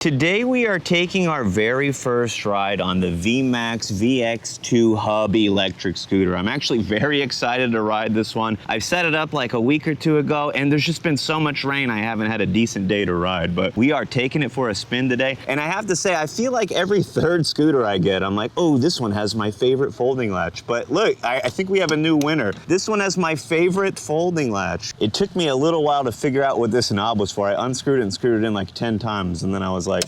Today we are taking our very first ride on the VMAX VX2 Hub electric scooter. I'm actually very excited to ride this one. I've set it up like a week or two ago and there's just been so much rain I haven't had a decent day to ride, but we are taking it for a spin today. And I have to say, I feel like every third scooter I get, I'm like, oh, this one has my favorite folding latch. But look, I think we have a new winner. This one has my favorite folding latch. It took me a little while to figure out what this knob was for. I unscrewed it and screwed it in like 10 times and then I was like,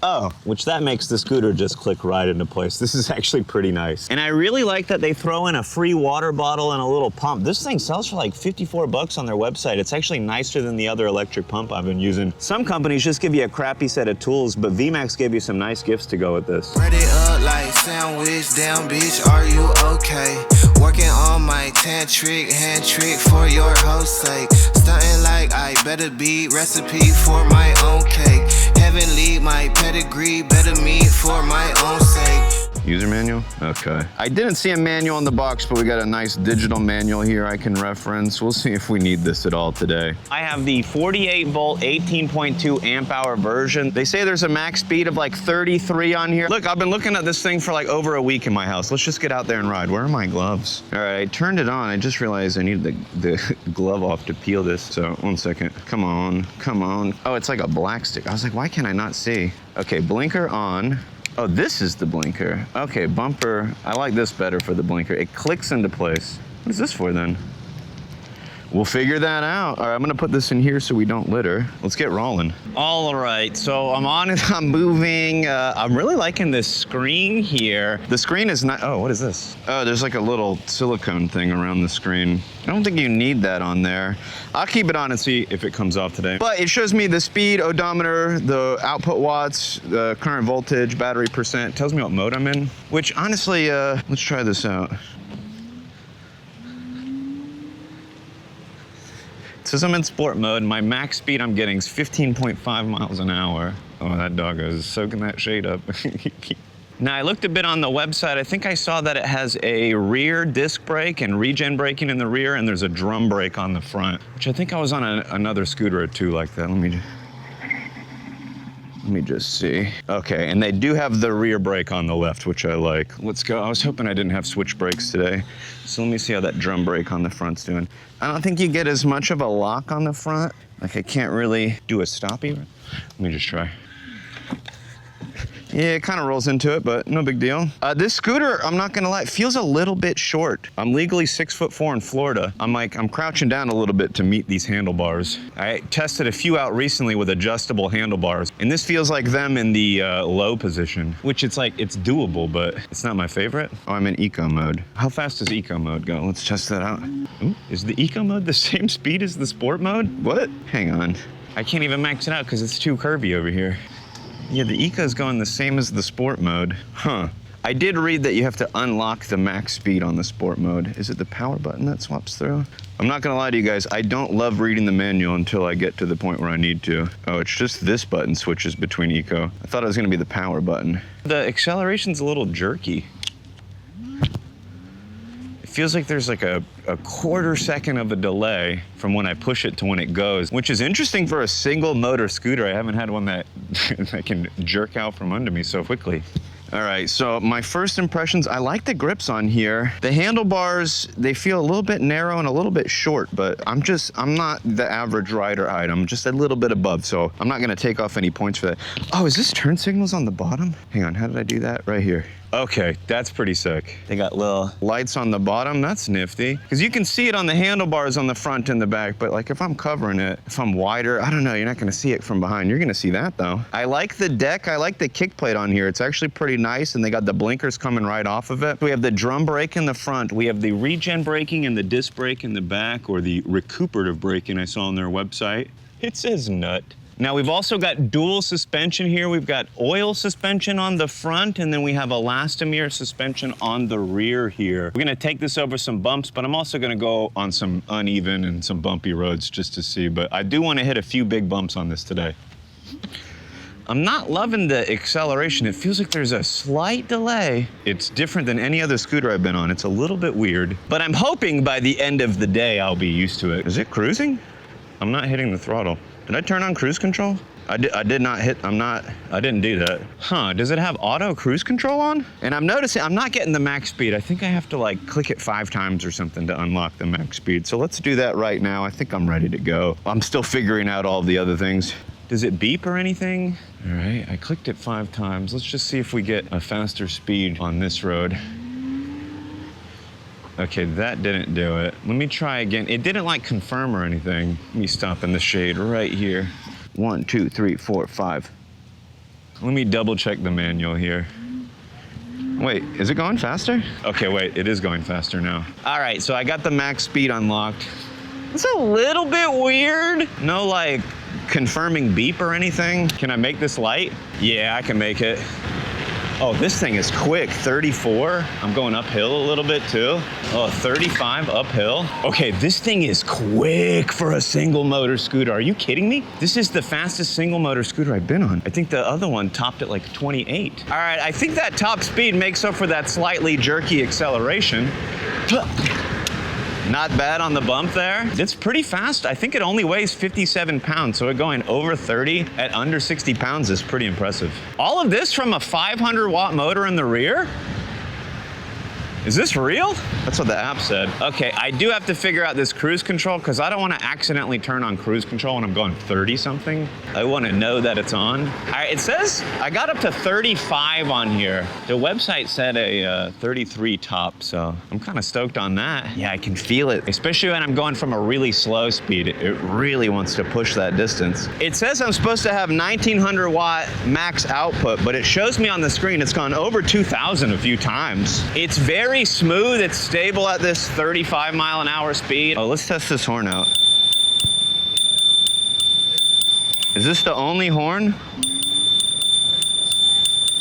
oh, which that makes the scooter just click right into place. This is actually pretty nice. And I really like that they throw in a free water bottle and a little pump. This thing sells for like 54 bucks on their website. It's actually nicer than the other electric pump I've been using. Some companies just give you a crappy set of tools, but VMAX gave you some nice gifts to go with this. Ready up like sandwich, damn bitch, are you okay? Working on my hand trick for your hoe's sake. Stunting like I better be, recipe for my own cake. Heavenly, my pedigree, better meet for my own sake. User manual? Okay. I didn't see a manual in the box, but we got a nice digital manual here I can reference. We'll see if we need this at all today. I have the 48 volt, 18.2 amp hour version. They say there's a max speed of like 33 on here. Look, I've been looking at this thing for like over a week in my house. Let's just get out there and ride. Where are my gloves? All right, I turned it on. I just realized I needed the glove off to peel this. So 1 second. Come on, come on. Oh, it's like a black stick. I was like, why can I not see? Okay, blinker on. Oh, this is the blinker. Okay, bumper. I like this better for the blinker. It clicks into place. What is this for then? We'll figure that out. All right, I'm gonna put this in here so we don't litter. Let's get rolling. All right, so I'm on it, I'm moving. I'm really liking this screen here. The screen is not, oh, what is this? Oh, there's like a little silicone thing around the screen. I don't think you need that on there. I'll keep it on and see if it comes off today. But it shows me the speed, odometer, the output watts, the current voltage, battery percent. It tells me what mode I'm in, which honestly, let's try this out. It says I'm in sport mode. My max speed I'm getting is 15.5 miles an hour. Oh, that dog is soaking that shade up. Now, I looked a bit on the website. I think I saw that it has a rear disc brake and regen braking in the rear, and there's a drum brake on the front, which I think I was on another scooter or two like that. Let me just see. Okay, and they do have the rear brake on the left, which I like. Let's go. I was hoping I didn't have switch brakes today. So let me see how that drum brake on the front's doing. I don't think you get as much of a lock on the front. Like I can't really do a stoppy. Let me just try. Yeah, it kind of rolls into it, but no big deal. This scooter, I'm not gonna lie, it feels a little bit short. I'm legally 6'4" in Florida. I'm crouching down a little bit to meet these handlebars. I tested a few out recently with adjustable handlebars, and this feels like them in the low position, which it's doable, but it's not my favorite. Oh, I'm in eco mode. How fast does eco mode go? Let's test that out. Ooh, is the eco mode the same speed as the sport mode? What? Hang on. I can't even max it out because it's too curvy over here. Yeah, the eco is going the same as the sport mode. Huh. I did read that you have to unlock the max speed on the sport mode. Is it the power button that swaps through? I'm not gonna lie to you guys, I don't love reading the manual until I get to the point where I need to. Oh, it's just this button switches between eco. I thought it was gonna be the power button. The acceleration's a little jerky. Feels like there's like a quarter second of a delay from when I push it to when it goes, which is interesting for a single motor scooter. I haven't had one that, that can jerk out from under me so quickly. All right, so my first impressions, I like the grips on here. The handlebars, they feel a little bit narrow and a little bit short, but I'm not the average rider height. I'm just a little bit above, so I'm not gonna take off any points for that. Oh, is this turn signals on the bottom? Hang on, how did I do that? Right here. Okay, that's pretty sick. They got little lights on the bottom, that's nifty. Because you can see it on the handlebars on the front and the back, but like if I'm covering it, if I'm wider, I don't know, you're not gonna see it from behind. You're gonna see that though. I like the deck, I like the kick plate on here. It's actually pretty nice, and they got the blinkers coming right off of it. We have the drum brake in the front, we have the regen braking and the disc brake in the back, or the recuperative braking I saw on their website. It says nut. Now we've also got dual suspension here. We've got oil suspension on the front, and then we have elastomer suspension on the rear here. We're gonna take this over some bumps, but I'm also gonna go on some uneven and some bumpy roads just to see, but I do wanna hit a few big bumps on this today. I'm not loving the acceleration. It feels like there's a slight delay. It's different than any other scooter I've been on. It's a little bit weird, but I'm hoping by the end of the day, I'll be used to it. Is it cruising? I'm not hitting the throttle. Did I turn on cruise control? I did not hit, I didn't do that. Huh, does it have auto cruise control on? And I'm noticing I'm not getting the max speed. I think I have to like click it 5 times or something to unlock the max speed. So let's do that right now. I think I'm ready to go. I'm still figuring out all the other things. Does it beep or anything? All right, I clicked it 5 times. Let's just see if we get a faster speed on this road. Okay, that didn't do it. Let me try again. It didn't like confirm or anything. Let me stop in the shade right here. 1, 2, 3, 4, 5. Let me double check the manual here. Wait, is it going faster? Okay, wait, it is going faster now. All right, so I got the max speed unlocked. It's a little bit weird. No like confirming beep or anything. Can I make this light? Yeah, I can make it. Oh, this thing is quick, 34. I'm going uphill a little bit too. Oh, 35 uphill. Okay, this thing is quick for a single motor scooter. Are you kidding me? This is the fastest single motor scooter I've been on. I think the other one topped at like 28. All right, I think that top speed makes up for that slightly jerky acceleration. Not bad on the bump there. It's pretty fast. I think it only weighs 57 pounds, so it going over 30 at under 60 pounds is pretty impressive. All of this from a 500 watt motor in the rear? Is this real? That's what the app said. Okay, I do have to figure out this cruise control because I don't want to accidentally turn on cruise control when I'm going 30 something. I want to know that it's on. All right, it says I got up to 35 on here. The website said a 33 top, so I'm kind of stoked on that. Yeah, I can feel it, especially when I'm going from a really slow speed. It really wants to push that distance. It says I'm supposed to have 1900 watt max output, but it shows me on the screen it's gone over 2000 a few times. It's very smooth, it's stable at this 35 mile an hour speed. Oh, let's test this horn out. Is this the only horn?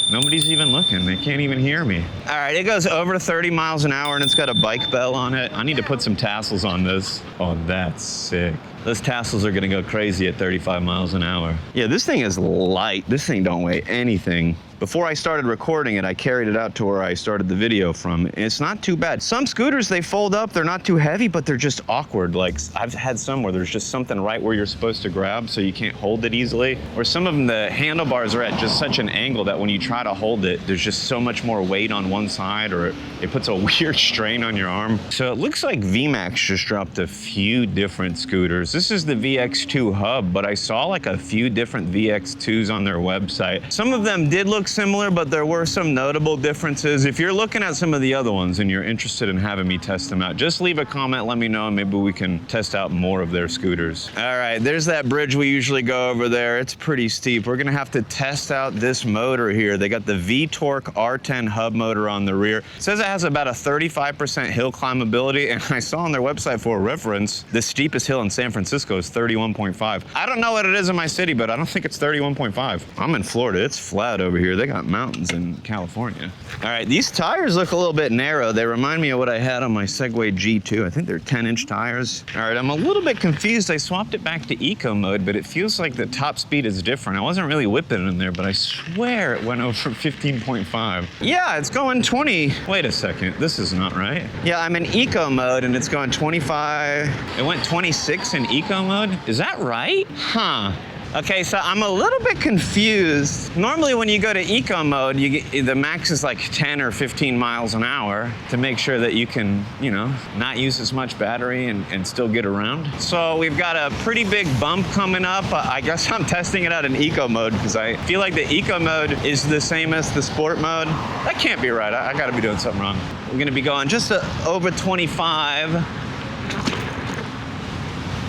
Nobody's even looking, they can't even hear me. All right, it goes over 30 miles an hour and it's got a bike bell on it. I need to put some tassels on this. Oh, that's sick. Those tassels are gonna go crazy at 35 miles an hour. Yeah, this thing is light. This thing don't weigh anything. Before I started recording it, I carried it out to where I started the video from. And it's not too bad. Some scooters, they fold up, they're not too heavy, but they're just awkward. Like I've had some where there's just something right where you're supposed to grab so you can't hold it easily. Or some of them, the handlebars are at just such an angle that when you try to hold it, there's just so much more weight on one side or it puts a weird strain on your arm. So it looks like VMAX just dropped a few different scooters. This is the VX2 Hub, but I saw like a few different VX2s on their website. Some of them did look similar, but there were some notable differences. If you're looking at some of the other ones and you're interested in having me test them out, just leave a comment, let me know, and maybe we can test out more of their scooters. All right, there's that bridge we usually go over there. It's pretty steep. We're gonna have to test out this motor here. They got the V-Torque R10 hub motor on the rear. It says it has about a 35% hill climbability, and I saw on their website for a reference, the steepest hill in San Francisco is 31.5. I don't know what it is in my city, but I don't think it's 31.5. I'm in Florida, it's flat over here. They got mountains in California. All right, these tires look a little bit narrow. They remind me of what I had on my Segway G2. I think they're 10-inch tires. All right, I'm a little bit confused. I swapped it back to eco mode, but it feels like the top speed is different. I wasn't really whipping in there, but I swear it went over 15.5. Yeah, it's going 20. Wait a second, this is not right. Yeah, I'm in eco mode and it's going 25. It went 26 in eco mode. Is that right? Huh. Okay, so I'm a little bit confused. Normally when you go to eco mode, the max is like 10 or 15 miles an hour to make sure that you can, you know, not use as much battery and still get around. So we've got a pretty big bump coming up. I guess I'm testing it out in eco mode because I feel like the eco mode is the same as the sport mode. That can't be right, I gotta be doing something wrong. We're gonna be going just over 25.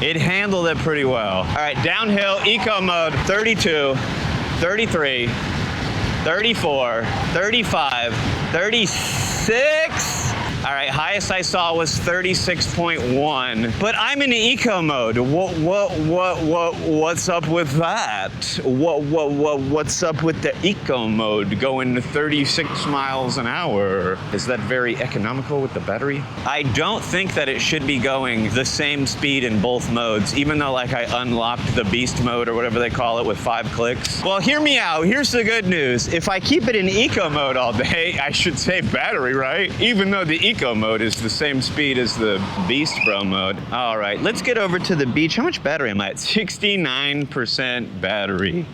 It handled it pretty well. All right, downhill, eco mode, 32, 33, 34, 35, 36. All right, highest I saw was 36.1, but I'm in eco mode. What's up with that? What's up with the eco mode going 36 miles an hour? Is that very economical with the battery? I don't think that it should be going the same speed in both modes, even though like I unlocked the beast mode or whatever they call it with 5 clicks. Well, hear me out. Here's the good news. If I keep it in eco mode all day, I should save battery, right? Even though the eco Eco mode is the same speed as the Beast Bro mode. All right, let's get over to the beach. How much battery am I at? 69% battery.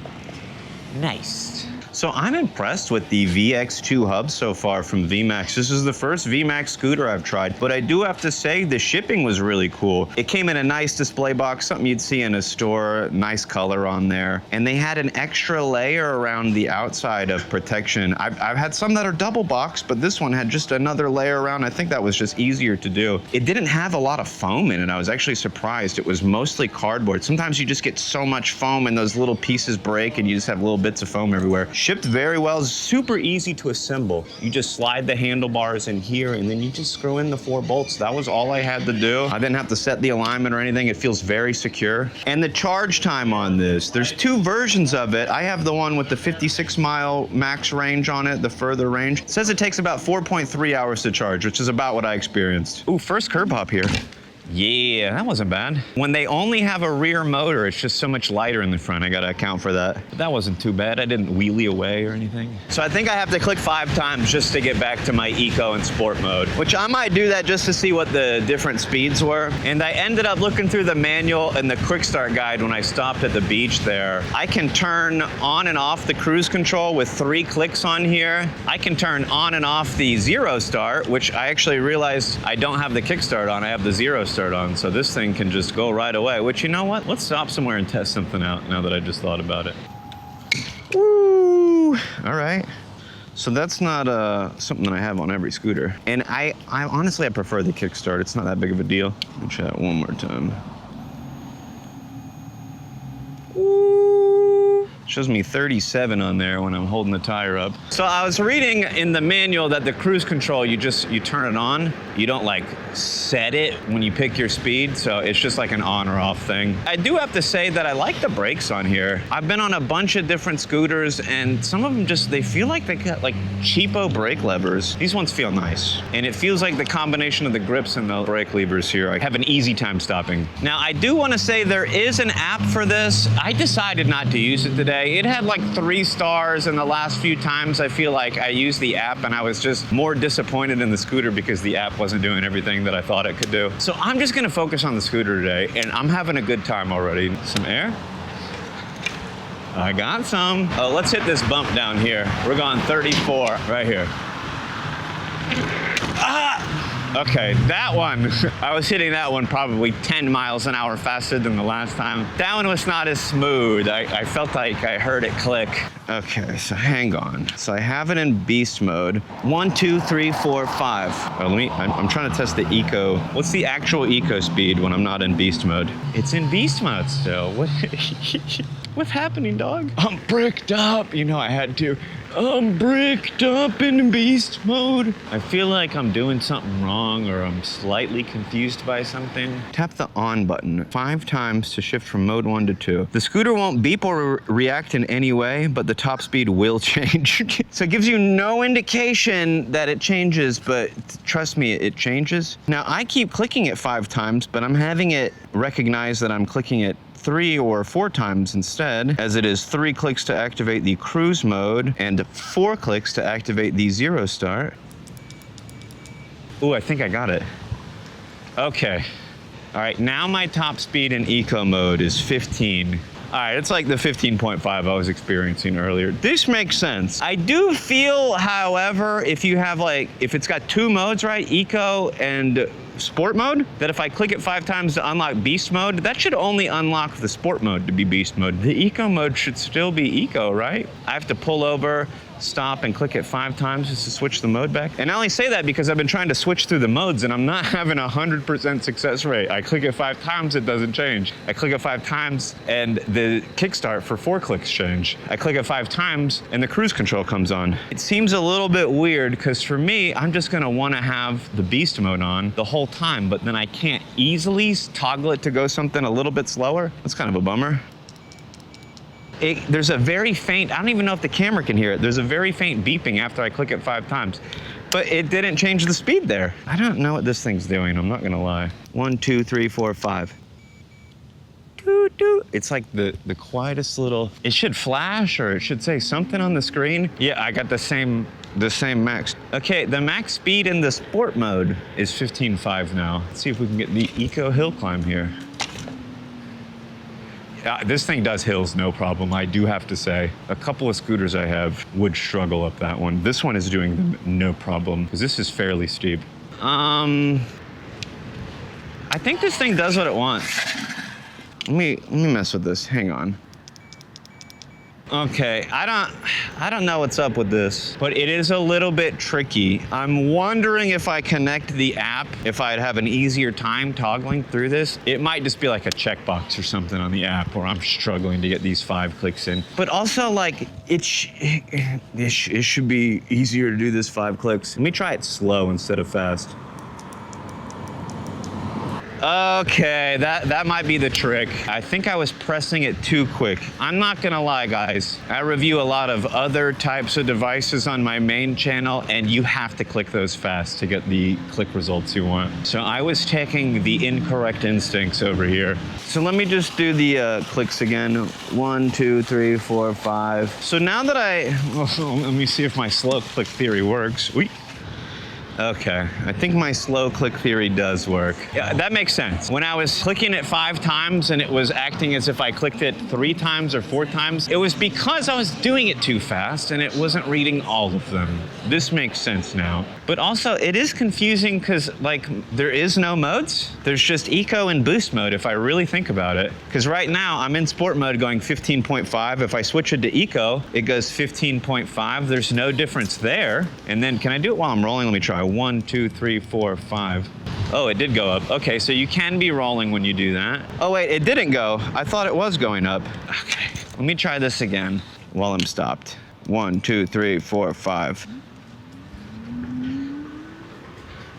Nice. So I'm impressed with the VX2 Hub so far from VMAX. This is the first VMAX scooter I've tried, but I do have to say the shipping was really cool. It came in a nice display box, something you'd see in a store, nice color on there. And they had an extra layer around the outside of protection. I've had some that are double boxed, but this one had just another layer around. I think that was just easier to do. It didn't have a lot of foam in it. I was actually surprised. It was mostly cardboard. Sometimes you just get so much foam and those little pieces break and you just have little bits of foam everywhere. Shipped very well, super easy to assemble. You just slide the handlebars in here and then you just screw in the 4 bolts. That was all I had to do. I didn't have to set the alignment or anything. It feels very secure. And the charge time on this, there's 2 versions of it. I have the one with the 56-mile max range on it, the further range. It says it takes about 4.3 hours to charge, which is about what I experienced. Ooh, first curb hop here. Yeah, that wasn't bad. When they only have a rear motor, it's just so much lighter in the front. I gotta account for that. But that wasn't too bad. I didn't wheelie away or anything. So I think I have to click 5 times just to get back to my eco and sport mode, which I might do that just to see what the different speeds were. And I ended up looking through the manual and the quick start guide when I stopped at the beach there. I can turn on and off the cruise control with 3 clicks on here. I can turn on and off the zero start, which I actually realized I don't have the kickstart on. I have the zero start on, so this thing can just go right away, which, you know what? Let's stop somewhere and test something out now that I just thought about it. Woo! All right. So that's not something that I have on every scooter. And I honestly, I prefer the kickstart. It's not that big of a deal. Let me try it one more time. Shows me 37 on there when I'm holding the tire up. So I was reading in the manual that the cruise control, you turn it on. You don't like set it when you pick your speed. So it's just like an on or off thing. I do have to say that I like the brakes on here. I've been on a bunch of different scooters and some of them they feel like they got like cheapo brake levers. These ones feel nice. And it feels like the combination of the grips and the brake levers here, I have an easy time stopping. Now I do want to say there is an app for this. I decided not to use it today. It had like 3 stars, and the last few times I feel like I used the app and I was just more disappointed in the scooter because the app wasn't doing everything that I thought it could do. So I'm just gonna focus on the scooter today, and I'm having a good time already. Some air. I got some. Oh, let's hit this bump down here. We're going 34 right here. Okay, that one, I was hitting that one probably 10 miles an hour faster than the last time. That one was not as smooth. I felt like I heard it click. Okay, so hang on. So I have it in beast mode. 1, 2, 3, 4, 5. Oh, I'm trying to test the eco. What's the actual eco speed when I'm not in beast mode? It's in beast mode still. What's happening, dog? I'm bricked up. You know I had to. I'm bricked up in beast mode. I feel like I'm doing something wrong or I'm slightly confused by something. Tap the on button 5 times to shift from mode 1 to 2. The scooter won't beep or react in any way, but the top speed will change. So it gives you no indication that it changes, but trust me, it changes. Now I keep clicking it 5 times, but I'm having it recognize that I'm clicking it 3 or 4 times instead, as it is 3 clicks to activate the cruise mode and 4 clicks to activate the zero start. Ooh, I think I got it. Okay. All right, now my top speed in eco mode is 15. All right, it's like the 15.5 I was experiencing earlier. This makes sense. I do feel, however, if it's got 2 modes, right? Eco and sport mode, that if I click it 5 times to unlock beast mode, that should only unlock the sport mode to be beast mode. The eco mode should still be eco, right? I have to pull over, stop, and click it 5 times just to switch the mode back. And I only say that because I've been trying to switch through the modes and I'm not having 100% success rate. I click it 5 times, it doesn't change. I click it 5 times and the kickstart for 4 clicks change. I click it 5 times and the cruise control comes on. It seems a little bit weird because for me, I'm just gonna wanna have the beast mode on the whole time, but then I can't easily toggle it to go something a little bit slower. That's kind of a bummer. There's a very faint, I don't even know if the camera can hear it, there's a very faint beeping after I click it 5 times. But it didn't change the speed there. I don't know what this thing's doing, I'm not gonna lie. 1, 2, 3, 4, 5. Doot, doot. It's like the quietest little, it should flash or it should say something on the screen. Yeah, I got the same the same max. Okay, the max speed in the sport mode is 15.5 now. Let's see if we can get the eco hill climb here. This thing does hills no problem, I do have to say. A couple of scooters I have would struggle up that one. This one is doing them no problem, because this is fairly steep. I think this thing does what it wants. Let me mess with this, hang on. Okay, I don't know what's up with this, but it is a little bit tricky. I'm wondering if I connect the app, if I'd have an easier time toggling through this. It might just be like a checkbox or something on the app where I'm struggling to get these 5 clicks in. But also like, it should be easier to do this 5 clicks. Let me try it slow instead of fast. Okay, that might be the trick. I think I was pressing it too quick. I'm not gonna lie, guys. I review a lot of other types of devices on my main channel, and you have to click those fast to get the click results you want. So I was taking the incorrect instincts over here. So let me just do the clicks again. 1, 2, 3, 4, 5. So now that let me see if my slow click theory works. Wait. Okay, I think my slow click theory does work. Yeah, that makes sense. When I was clicking it 5 times and it was acting as if I clicked it 3 times or 4 times, it was because I was doing it too fast and it wasn't reading all of them. This makes sense now. But also, it is confusing because, like, there is no modes. There's just eco and boost mode if I really think about it. Because right now, I'm in sport mode going 15.5. If I switch it to eco, it goes 15.5. There's no difference there. And then, can I do it while I'm rolling? Let me try. 1, 2, 3, 4, 5. Oh, it did go up. Okay, so you can be rolling when you do that. Oh wait, it didn't go. I thought it was going up. Okay, let me try this again while I'm stopped. 1, 2, 3, 4, 5.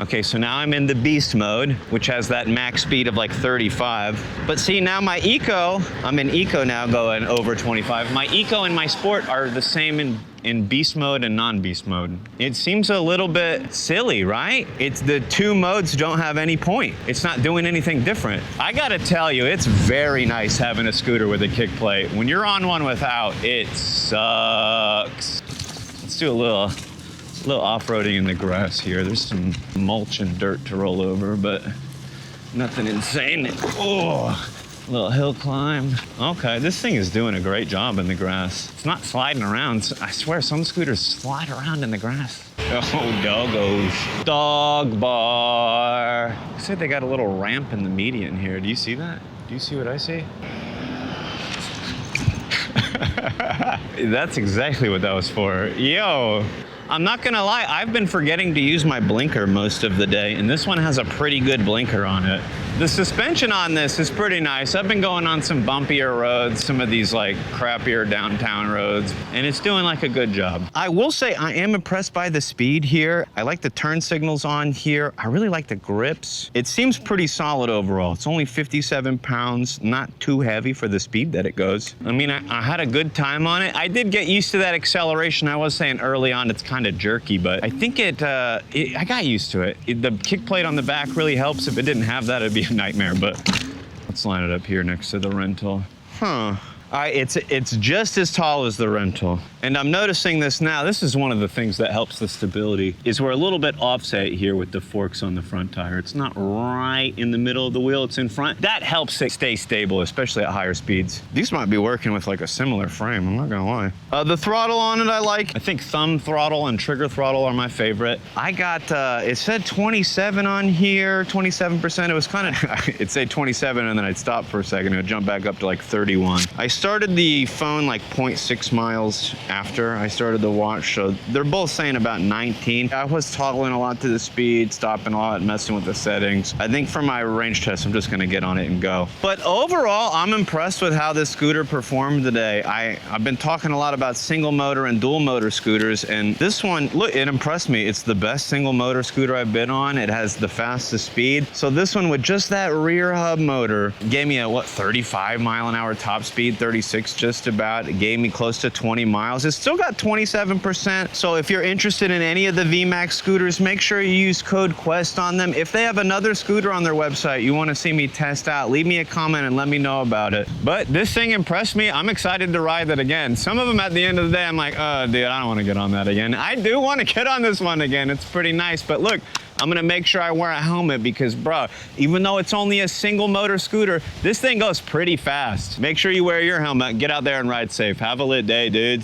Okay, so now I'm in the beast mode, which has that max speed of like 35. But see, now my eco, I'm in eco now going over 25. My eco and my sport are the same in beast mode and non-beast mode. It seems a little bit silly, right? It's the 2 modes don't have any point. It's not doing anything different. I gotta tell you, it's very nice having a scooter with a kick plate. When you're on one without, it sucks. Let's do a little off-roading in the grass here. There's some mulch and dirt to roll over, but nothing insane. Oh, little hill climb. Okay, this thing is doing a great job in the grass. It's not sliding around. I swear some scooters slide around in the grass. Oh, doggos. Dog bar. I said they got a little ramp in the median here. Do you see that? Do you see what I see? That's exactly what that was for. Yo. I'm not gonna lie, I've been forgetting to use my blinker most of the day, and this one has a pretty good blinker on it. The suspension on this is pretty nice. I've been going on some bumpier roads, some of these like crappier downtown roads, and it's doing like a good job. I will say I am impressed by the speed here. I like the turn signals on here. I really like the grips. It seems pretty solid overall. It's only 57 pounds, not too heavy for the speed that it goes. I mean, I had a good time on it. I did get used to that acceleration. I was saying early on it's kind of jerky, but I think I got used to it. The kick plate on the back really helps. If it didn't have that, it'd be a nightmare, but let's line it up here next to the rental. Huh. All right, it's just as tall as the rental. And I'm noticing this now. This is one of the things that helps the stability, is we're a little bit offset here with the forks on the front tire. It's not right in the middle of the wheel, it's in front. That helps it stay stable, especially at higher speeds. These might be working with like a similar frame, I'm not gonna lie. The throttle on it I like. I think thumb throttle and trigger throttle are my favorite. I got, it said 27 on here, 27%. It was kind of, it'd say 27 and then I'd stop for a second. It would jump back up to like 31. I started the phone like 0.6 miles after I started the watch, so they're both saying about 19. I was toggling a lot to the speed, stopping a lot, messing with the settings. I think for my range test, I'm just gonna get on it and go. But overall, I'm impressed with how this scooter performed today. I've been talking a lot about single motor and dual motor scooters, and this one, look, it impressed me. It's the best single motor scooter I've been on. It has the fastest speed. So this one with just that rear hub motor gave me a, what, 35 mile an hour top speed, 36 just about. It gave me close to 20 miles. miles. It's still got 27%. So if you're interested in any of the VMAX scooters, make sure you use code QUEST on them. If they have another scooter on their website you want to see me test out, leave me a comment and let me know about it. But this thing impressed me. I'm excited to ride that again. Some of them at the end of the day, I'm like, oh, dude, I don't want to get on that again. I do want to get on this one again. It's pretty nice. But look, I'm gonna make sure I wear a helmet because, bro, even though it's only a single motor scooter, this thing goes pretty fast. Make sure you wear your helmet, get out there and ride safe. Have a lit day, dudes.